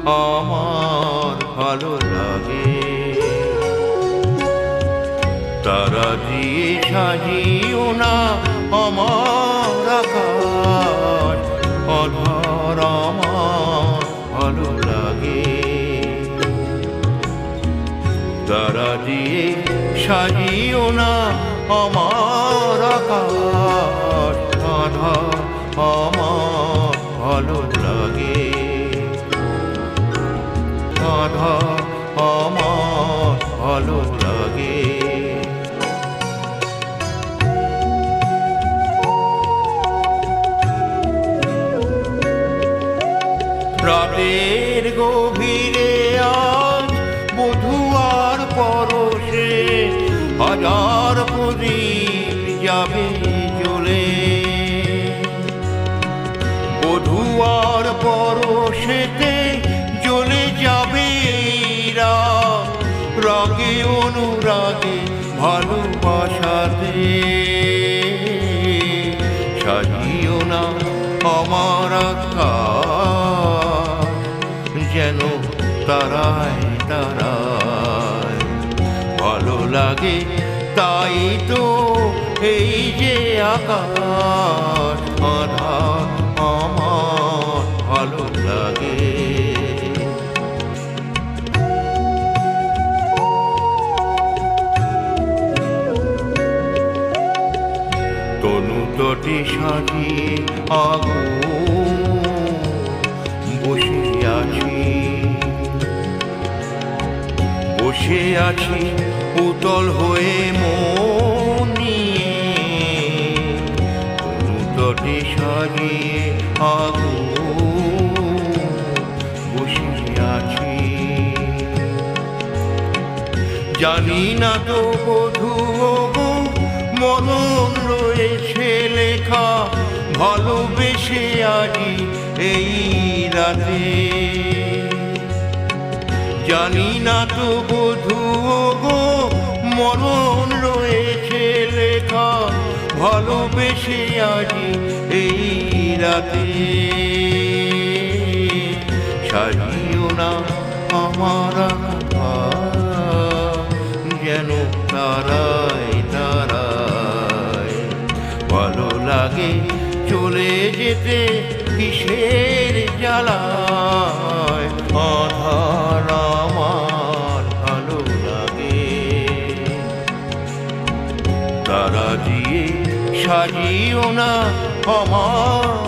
আমার ভালো লাগে। তারা দিয়ে সাজিও না আমার আকাশ, আধার আমার ভালো লাগে। তারা দিয়ে সাজিও না আমার আকাশ, আধার আমার ভালো লাগে। আধার আমার ভালো লাগে। রাতের গভীরে আজ বধুয়ার পরশে হাজার প্রদীপ যাবে জ্বলে। বধুয়ার পরশেতে জ্বলে যাবে রাগে অনুরাগে ভালোবাসাতে। সাজিও না আমার আকাশ, যেন তারায় তারায় ভালো লাগে। তাই তো এই যে আকাশ, আধার আমার ভালো লাগে। তনু তটে সাজিয়ে আগুন বসে আছি, বসে আছি উতল হয়ে মন নিয়ে। তনু তটে সাজিয়ে আগুন বসে আছি। জানি না তো বধূ মরণ রয়েছে লেখা ভালোবেসে আজি এই রাতে। জানি না তো বধূ গো মরণ রয়েছে লেখা ভালোবেসে আজি এই রাতে। সাজিও না আমার আকাশ, যেন তারায় তারায় ভালো লাগে। চলে যেতে কিসের জ্বালায়, আধার আমার ভালো লাগে। তারা দিয়ে সাজিও না আমার